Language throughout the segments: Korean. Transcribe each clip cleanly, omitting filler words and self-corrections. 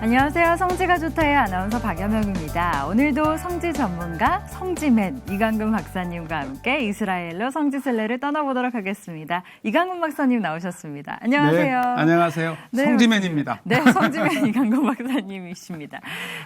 안녕하세요. 성지가 좋다의 아나운서 박연영입니다. 오늘도 성지 전문가 성지맨 이강근 박사님과 함께 이스라엘로 성지순례를 떠나보도록 하겠습니다. 이강근 박사님 나오셨습니다. 안녕하세요. 네, 안녕하세요. 네, 성지맨입니다. 네, 성지맨 이강근 박사님이십니다.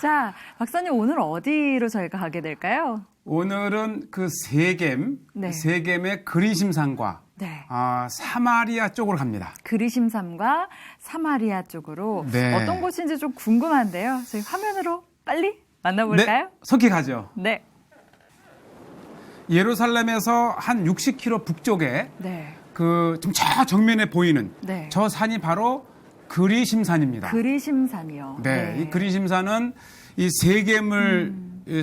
자, 박사님 오늘 어디로 저희가 가게 될까요? 오늘은 그 세겜, 네. 세겜의 그리심산과 네. 사마리아 쪽으로 갑니다. 그리심산과 사마리아 쪽으로 네. 어떤 곳인지 좀 궁금한데요. 저희 화면으로 빨리 만나볼까요? 네, 석기 가죠. 네. 예루살렘에서 한 60km 북쪽에 네. 그 좀 저 정면에 보이는 네. 저 산이 바로 그리심산입니다. 그리심산이요. 네, 이 그리심산은 이 세겜을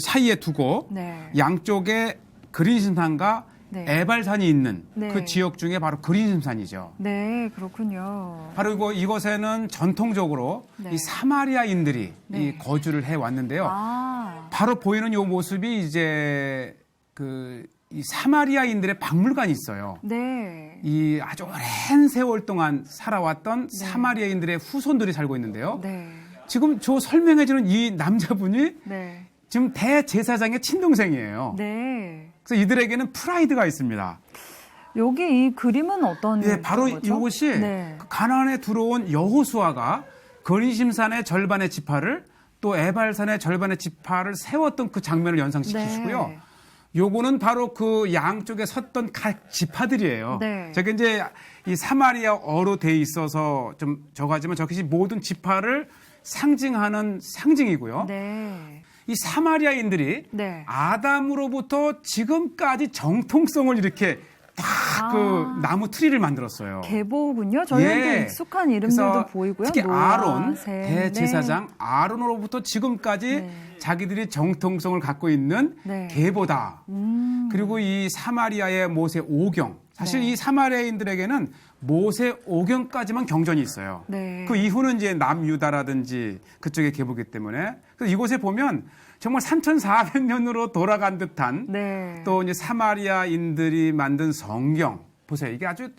사이에 두고 네. 양쪽에 그리심산과 네. 에발산이 있는 네. 그 지역 중에 바로 그리심산이죠. 네, 그렇군요. 바로 이곳에는 전통적으로 네. 이 사마리아인들이 네. 이 거주를 해 왔는데요. 바로 보이는 이 모습이 이제 이 사마리아인들의 박물관이 있어요. 네. 이 아주 오랜 세월 동안 살아왔던 네. 사마리아인들의 후손들이 살고 있는데요. 네. 지금 저 설명해주는 이 남자분이 네. 지금 대제사장의 친동생이에요. 네. 그래서 이들에게는 프라이드가 있습니다. 여기 이 그림은 어떤 예, 바로 거죠? 이것이 네. 가나안에 들어온 여호수아가 거리심산의 절반의 지파를 또 에발산의 절반의 지파를 세웠던 그 장면을 연상시키시고요. 네. 요거는 바로 그 양쪽에 섰던 각 지파들이에요. 네. 저게 이제 이 사마리아어로 돼 있어서 좀 저가지만 저것이 모든 지파를 상징하는 상징이고요. 네. 이 사마리아인들이 네. 아담으로부터 지금까지 정통성을 이렇게 딱 그 나무 트리를 만들었어요. 계보군요. 저희한테 예. 익숙한 이름들도 그래서 보이고요. 특히 노아, 아론 셈. 대제사장 아론으로부터 지금까지 네. 자기들이 정통성을 갖고 있는 네. 계보다. 그리고 이 사마리아의 모세 오경. 사실 네. 이 사마리아인들에게는 모세 오경까지만 경전이 있어요. 네. 그 이후는 이제 남유다라든지 그쪽의 계보기 때문에 그래서 이곳에 보면 정말 3,400년으로 돌아간 듯한 네. 또 이제 사마리아인들이 만든 성경 보세요. 이게 아주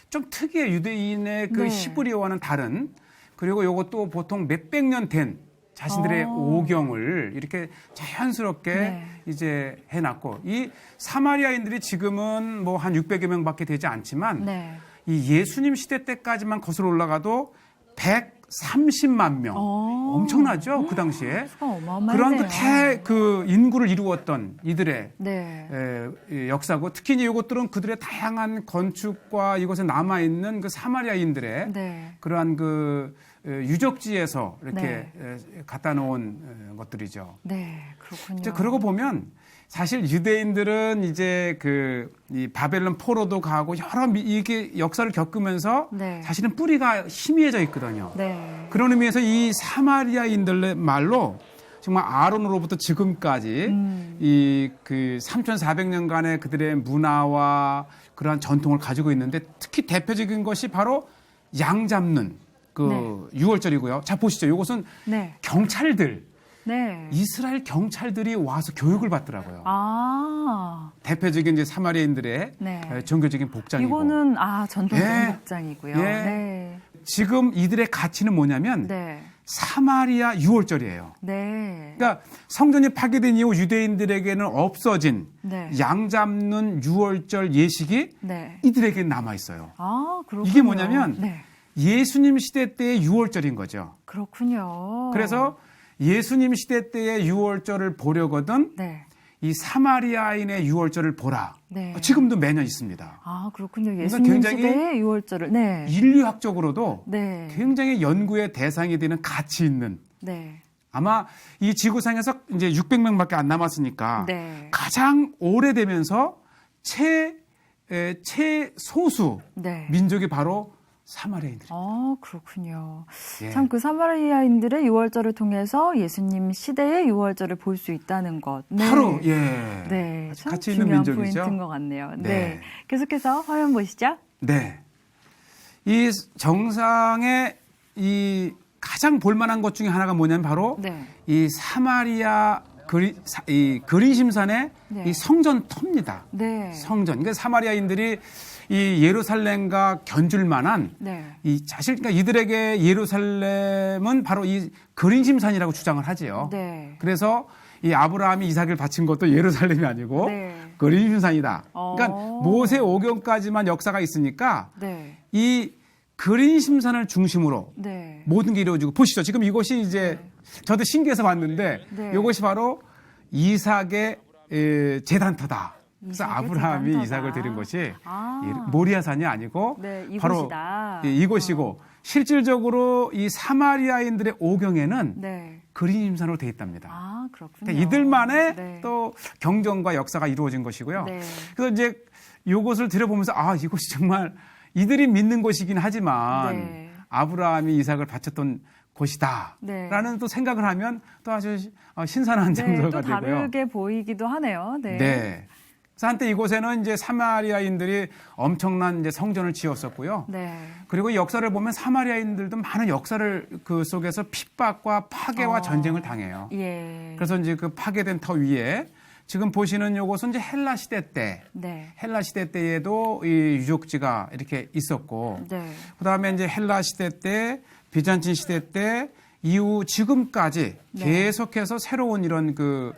좀 특이해 유대인의 그 네. 히브리어와는 다른 그리고 이것도 보통 몇백 년 된 자신들의 오경을 이렇게 자연스럽게 네. 이제 해놨고 이 사마리아인들이 지금은 뭐 한 600여 명밖에 되지 않지만 네. 이 예수님 시대 때까지만 거슬러 올라가도 130만 명 엄청나죠 그 당시에 수가 어마어마하네요. 그런 그 인구를 이루었던 이들의 네. 역사고 특히 이것들은 그들의 다양한 건축과 이곳에 남아 있는 그 사마리아인들의 네. 그러한 그 유적지에서 이렇게 네. 갖다 놓은 것들이죠. 네, 그렇군요. 이제 그러고 보면 사실 유대인들은 이제 이 바벨론 포로도 가고 여러 이게 역사를 겪으면서 네. 사실은 뿌리가 희미해져 있거든요. 네. 그런 의미에서 이 사마리아인들의 말로 정말 아론으로부터 지금까지 이 그 3,400년간의 그들의 문화와 그러한 전통을 가지고 있는데 특히 대표적인 것이 바로 양 잡는 그 유월절이고요. 자 보시죠. 이것은 네. 경찰들. 네. 이스라엘 경찰들이 와서 교육을 받더라고요. 대표적인 이제 사마리아인들의 네. 종교적인 복장이고. 이거는 전통적 예. 복장이고요. 예. 네. 지금 이들의 가치는 뭐냐면 네. 사마리아 유월절이에요. 네. 그러니까 성전이 파괴된 이후 유대인들에게는 없어진 네. 양 잡는 유월절 예식이 네. 이들에게 남아 있어요. 그렇군요. 이게 뭐냐면 네. 예수님 시대 때의 유월절인 거죠. 그렇군요. 그래서 예수님 시대 때의 유월절을 보려거든 네. 이 사마리아인의 유월절을 보라. 네. 지금도 매년 있습니다. 그렇군요. 예수님 굉장히 시대의 유월절을. 네. 인류학적으로도 네. 굉장히 연구의 대상이 되는 가치 있는 네. 아마 이 지구상에서 이제 600명밖에 안 남았으니까 네. 가장 오래되면서 최소수 네. 민족이 바로 사마리아인들입니다. 그렇군요. 예. 참 그 사마리아인들의 유월절을 통해서 예수님 시대의 유월절을 볼 수 있다는 것. 네. 바로 네. 아주 참 가치 있는 중요한 민족이죠. 포인트인 것 같네요. 네. 네. 계속해서 화면 보시죠. 네. 이 정상의 이 가장 볼만한 것 중에 하나가 뭐냐면 바로 네. 이 사마리아 이 그린심산의 네. 이 성전터입니다. 네. 성전. 그러니까 사마리아인들이 이 예루살렘과 견줄 만한 네. 그러니까 이들에게 예루살렘은 바로 이 그린심산이라고 주장을 하지요. 네. 그래서 이 아브라함이 이삭을 바친 것도 예루살렘이 아니고 네. 그린심산이다. 그러니까 모세 오경까지만 역사가 있으니까 네. 이 그린심산을 중심으로 네. 모든 게 이루어지고 보시죠. 지금 이곳이 이제 저도 신기해서 봤는데 네. 이것이 바로 이삭의 제단터다. 그래서 이삭의 아브라함이 제단터다. 이삭을 드린 것이 아. 모리아산이 아니고 네, 바로 이곳이다. 이곳이고 실질적으로 이 사마리아인들의 오경에는 네. 그린심산으로 되어 있답니다. 아, 그렇군요. 그러니까 이들만의 네. 또 경전과 역사가 이루어진 것이고요. 네. 그래서 이제 이곳을 들여보면서 이곳이 정말 이들이 믿는 곳이긴 하지만 네. 아브라함이 이삭을 바쳤던 곳이다. 네. 라는 또 생각을 하면 또 아주 신선한 네, 정도가 또 되고요. 다르게 보이기도 하네요. 네. 네. 그래서 한때 이곳에는 이제 사마리아인들이 엄청난 이제 성전을 지었었고요. 네. 그리고 이 역사를 보면 사마리아인들도 많은 역사를 그 속에서 핍박과 파괴와 전쟁을 당해요. 예. 그래서 이제 그 파괴된 터 위에 지금 보시는 요것은 이제 헬라 시대 때, 네. 헬라 시대 때에도 이 유적지가 이렇게 있었고, 네. 그 다음에 이제 헬라 시대 때, 비잔틴 시대 때, 이후 지금까지 네. 계속해서 새로운 이런 그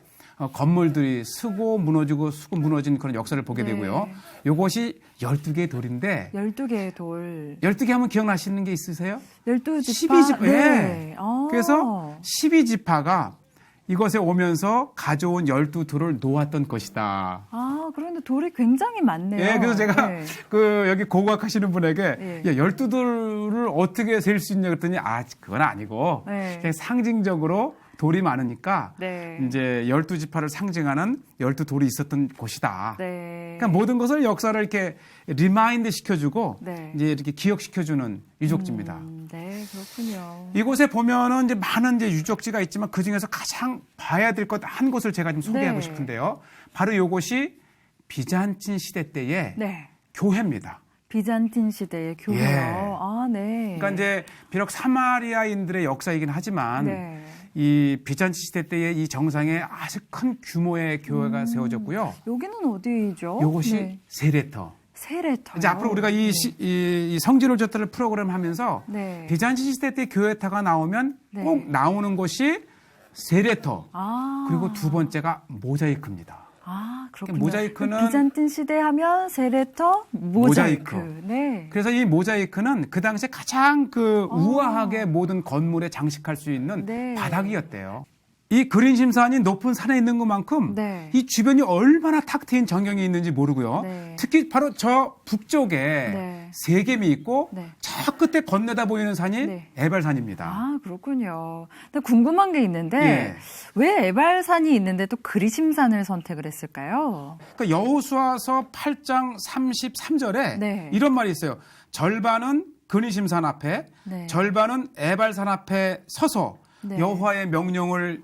건물들이 쓰고 무너지고 쓰고 무너진 그런 역사를 보게 네. 되고요. 요것이 12개의 돌인데, 12개의 돌. 12개 하면 기억나시는 게 있으세요? 12지파. 12지파. 네. 그래서 12지파가 이것에 오면서 가져온 12돌을 놓았던 것이다. 그런데 돌이 굉장히 많네요. 예, 그래서 제가 네. 그 여기 고고학하시는 분에게 예. 12돌을 어떻게 셀 수 있냐 그랬더니 그건 아니고 네. 그냥 상징적으로 돌이 많으니까 네. 이제 12지파를 상징하는 12돌이 있었던 곳이다. 네. 그러니까 모든 것을 역사를 이렇게 리마인드 시켜주고 네. 이제 이렇게 기억시켜주는 유적지입니다. 네, 그렇군요. 이곳에 보면은 이제 많은 이제 유적지가 있지만 그 중에서 가장 봐야 될 것 한 곳을 제가 좀 소개하고 네. 싶은데요. 바로 이곳이 비잔틴 시대 때의 네. 교회입니다. 비잔틴 시대의 교회요. 예. 네. 그러니까 이제 비록 사마리아인들의 역사이긴 하지만 네. 이 비잔틴 시대 때의 이 정상에 아주 큰 규모의 교회가 세워졌고요. 여기는 어디죠? 이곳이 네. 세레터. 세레터요. 이제 앞으로 우리가 이 성지를 줬다를 프로그램 하면서 네. 비잔틴 시대 때 교회타가 나오면 네. 꼭 나오는 곳이 세레터. 그리고 두 번째가 모자이크입니다. 그렇군요. 모자이크는 비잔틴 시대 하면 세레터, 모자이크. 네. 그래서 이 모자이크는 그 당시에 가장 그 우아하게 모든 건물에 장식할 수 있는 네. 바닥이었대요. 이 그린심산이 높은 산에 있는 것만큼 네. 이 주변이 얼마나 탁 트인 전경이 있는지 모르고요. 네. 특히 바로 저 북쪽에 네. 세겜이 있고 네. 저 끝에 건너다 보이는 산이 네. 에발산입니다. 그렇군요. 근데 궁금한 게 있는데 예. 왜 에발산이 있는데 또 그리심산을 선택을 했을까요? 그러니까 여호수아서 8장 33절에 네. 이런 말이 있어요. 절반은 그리심산 앞에, 네. 절반은 에발산 앞에 서서 네. 여호와의 명령을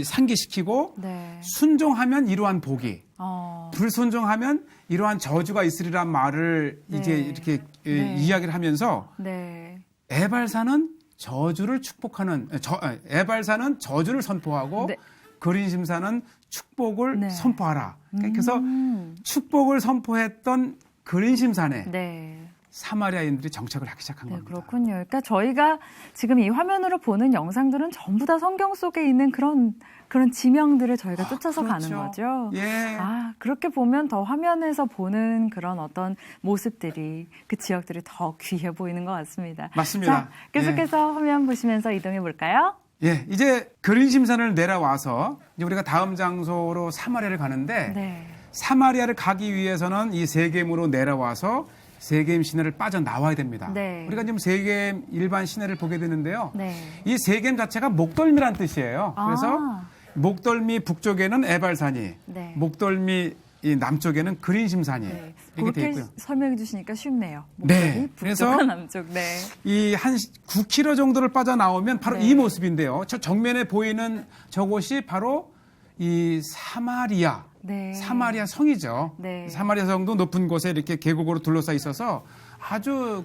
상기시키고 네. 순종하면 이러한 복이, 불순종하면 이러한 저주가 있으리란 말을 네. 이제 이렇게 네. 이야기를 하면서 네. 에발산은 저주를 축복하는 에발산은 저주를 선포하고 네. 그린심산은 축복을 네. 선포하라. 그래서 축복을 선포했던 그린심산에 네. 사마리아인들이 정착을 하기 시작한 네, 겁니다. 그렇군요. 그러니까 저희가 지금 이 화면으로 보는 영상들은 전부 다 성경 속에 있는 그런 지명들을 저희가 쫓아서 그렇죠. 가는 거죠. 예. 그렇게 보면 더 화면에서 보는 그런 어떤 모습들이 그 지역들이 더 귀해 보이는 것 같습니다. 맞습니다. 자, 계속해서 화면 보시면서 이동해 볼까요? 예, 이제 그린심산을 내려와서 이제 우리가 다음 장소로 사마리아를 가는데 네. 사마리아를 가기 위해서는 이 세겜으로 내려와서 세겜 시내를 빠져나와야 됩니다. 네. 우리가 지금 세겜 일반 시내를 보게 되는데요. 네. 이 세겜 자체가 목덜미란 뜻이에요. 그래서 목덜미 북쪽에는 에발산이, 네. 목덜미 이 남쪽에는 그린심산이 네. 이렇게 돼 그렇게 있고요. 설명해 주시니까 쉽네요. 네. 그래서 북쪽과 남쪽. 네. 이 한 9km 정도를 빠져나오면 바로 네. 이 모습인데요. 저 정면에 보이는 저곳이 바로 이 사마리아. 네. 사마리아 성이죠. 네. 사마리아 성도 높은 곳에 이렇게 계곡으로 둘러싸여 있어서 아주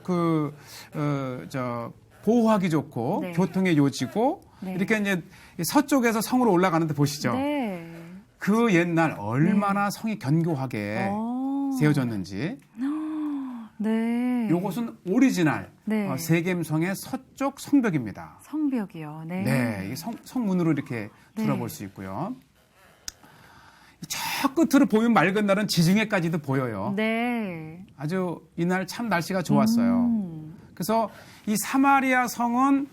보호하기 좋고 네. 교통의 요지고 네. 이렇게 이제 서쪽에서 성으로 올라가는데 보시죠. 네. 그 옛날 얼마나 성이 견고하게 세워졌는지. 네. 이것은 오리지널 네. 세겜성의 서쪽 성벽입니다. 성벽이요. 네. 네, 이 성문으로 이렇게 네. 둘러볼 수 있고요. 저 끝으로 보이는 맑은 날은 지중해까지도 보여요. 네. 아주 이날 참 날씨가 좋았어요. 그래서 이 사마리아 성은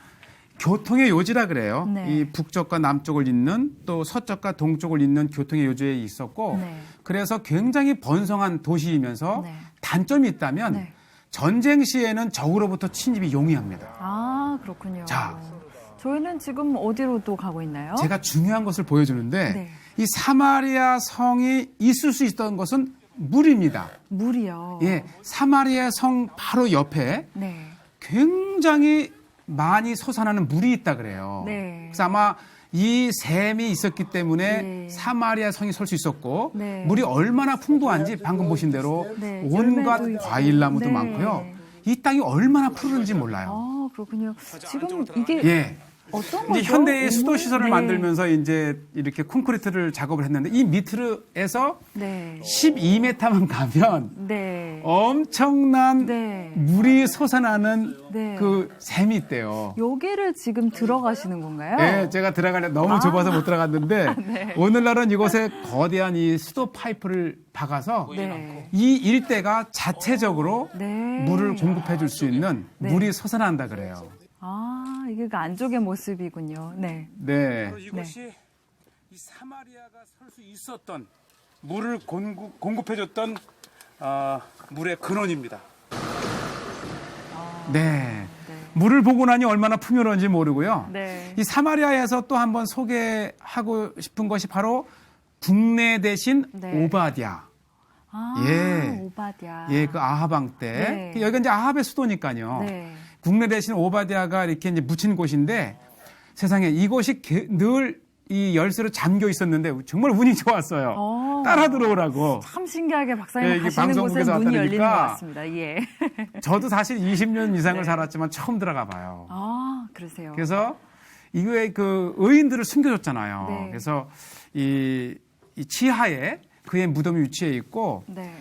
교통의 요지라 그래요. 네. 이 북쪽과 남쪽을 잇는 또 서쪽과 동쪽을 잇는 교통의 요지에 있었고 네. 그래서 굉장히 번성한 도시이면서 네. 단점이 있다면 네. 전쟁 시에는 적으로부터 침입이 용이합니다. 아, 그렇군요. 자. 저희는 지금 어디로 또 가고 있나요? 제가 중요한 것을 보여주는데 네. 이 사마리아 성이 있을 수 있었던 것은 물입니다. 물이요. 예, 사마리아 성 바로 옆에 네. 굉장히 많이 솟아나는 물이 있다 그래요. 네. 그래서 아마 이 샘이 있었기 때문에 네. 사마리아 성이 설 수 있었고 네. 물이 얼마나 풍부한지 방금 보신 대로 네, 온갖 열매도 있고. 과일나무도 네. 많고요. 이 땅이 얼마나 푸른지 몰라요. 아, 그렇군요. 지금 이게 예. 어떤 거죠? 이제 현대의 수도 시설을 네. 만들면서 이제 이렇게 콘크리트를 작업을 했는데 이 밑으로에서 네. 12m만 가면 네. 엄청난 네. 물이 솟아나는 네. 그 샘이 있대요. 여기를 지금 들어가시는 건가요? 네, 제가 들어가려 너무 좁아서 못 들어갔는데 네. 오늘날은 이곳에 거대한 이 수도 파이프를 박아서 네. 이 일대가 자체적으로 네. 물을 공급해 줄 수 있는 네. 물이 솟아난다 그래요. 아, 이게 그 안쪽의 모습이군요. 네. 네. 이곳이 이 사마리아가 설 수 있었던 물을 공급해 줬던 물의 근원입니다. 네. 네. 물을 보고 나니 얼마나 풍요로운지 모르고요. 네. 이 사마리아에서 또 한번 소개하고 싶은 것이 바로 국내 대신 네. 오바댜. 아, 예. 오바댜. 예, 그 아합 때. 네. 여기가 이제 아합의 수도니까요. 네. 국내 대신 오바댜가 이렇게 이제 묻힌 곳인데 세상에 이곳이 늘 이 열쇠로 잠겨 있었는데 정말 운이 좋았어요. 따라 들어오라고. 참 신기하게 박사님 예, 이게 가시는 곳에 방송국에서 문이 열리는 것 왔다니까. 같습니다. 예. 저도 사실 20년 이상을 네. 살았지만 처음 들어가 봐요. 아, 그러세요. 그래서 이거에 그 의인들을 숨겨줬잖아요. 네. 그래서 이 지하에 그의 무덤이 위치해 있고 네.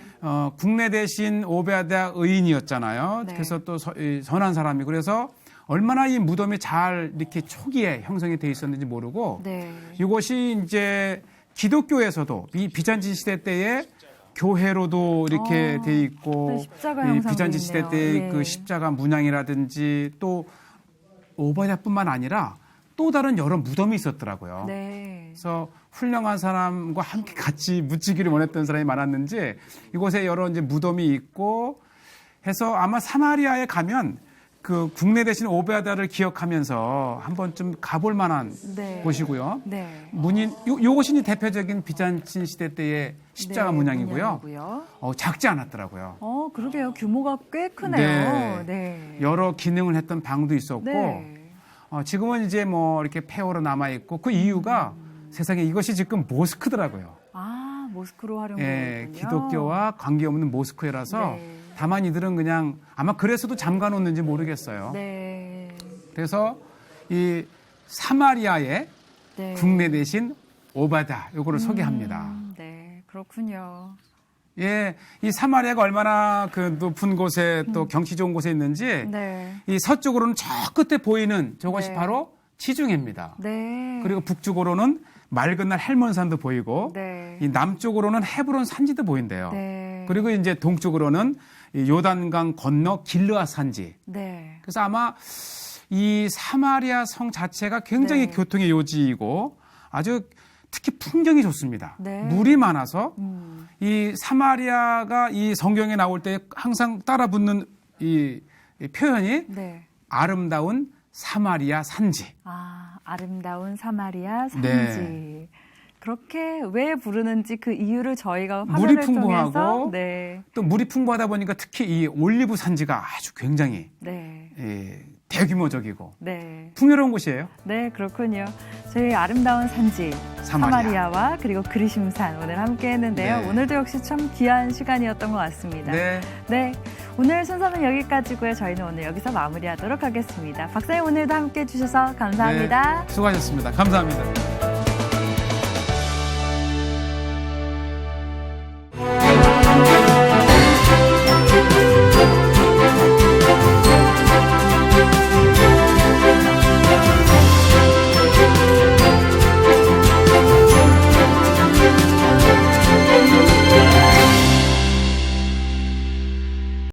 국내 대신 오베아다 의인이었잖아요. 네. 그래서 또 선한 사람이 그래서 얼마나 이 무덤이 잘 이렇게 초기에 형성이 돼 있었는지 모르고 네. 이것이 이제 기독교에서도 이 비잔치 시대 때에 교회로도 이렇게 돼 있고 네, 십자가 이 형상도 비잔치 시대 있네요. 때의 네. 그 십자가 문양이라든지 또 오바댜뿐만 아니라 또 다른 여러 무덤이 있었더라고요. 네. 그래서 훌륭한 사람과 함께 같이 묻히기를 원했던 사람이 많았는지 이곳에 여러 이제 무덤이 있고 해서 아마 사마리아에 가면 그 국내 대신 오베아다를 기억하면서 한 번쯤 가볼 만한 네. 곳이고요. 네. 요것이 대표적인 비잔틴 시대 때의 십자가 네, 문양이고요. 문양이고요. 작지 않았더라고요. 그러게요. 규모가 꽤 크네요. 네. 네. 여러 기능을 했던 방도 있었고 네. 지금은 이제 뭐 이렇게 폐허로 남아 있고 그 이유가 세상에 이것이 지금 모스크더라고요. 아, 모스크로 예, 활용되군요. 기독교와 관계없는 모스크라서 네. 다만 이들은 그냥 아마 그래서도 잠가 놓는지 모르겠어요. 네. 그래서 이 사마리아의 네. 국내 대신 오바다 요거를 소개합니다. 네, 그렇군요. 예, 이 사마리아가 얼마나 그 높은 곳에 또 경치 좋은 곳에 있는지 네. 이 서쪽으로는 저 끝에 보이는 저것이 네. 바로 지중해입니다. 네. 그리고 북쪽으로는 맑은 날 헬몬산도 보이고 네. 이 남쪽으로는 헤브론 산지도 보인대요. 네. 그리고 이제 동쪽으로는 이 요단강 건너 길르앗 산지. 네. 그래서 아마 이 사마리아 성 자체가 굉장히 네. 교통의 요지이고 아주 특히 풍경이 좋습니다. 네. 물이 많아서 음. 이 사마리아가 이 성경에 나올 때 항상 따라붙는 이 표현이 네. 아름다운 사마리아 산지. 아, 아름다운 사마리아 산지. 네. 그렇게 왜 부르는지 그 이유를 저희가 물이 화면을 풍부하고 통해서 네. 또 물이 풍부하다 보니까 특히 이 올리브 산지가 아주 굉장히 네. 대규모적이고 네. 풍요로운 곳이에요. 네, 그렇군요. 저희 아름다운 산지 사마리아. 사마리아와 그리고 그리심산 오늘 함께 했는데요. 네. 오늘도 역시 참 귀한 시간이었던 것 같습니다. 네. 네, 오늘 순서는 여기까지고요. 저희는 오늘 여기서 마무리하도록 하겠습니다. 박사님 오늘도 함께 해주셔서 감사합니다. 네, 수고하셨습니다. 감사합니다.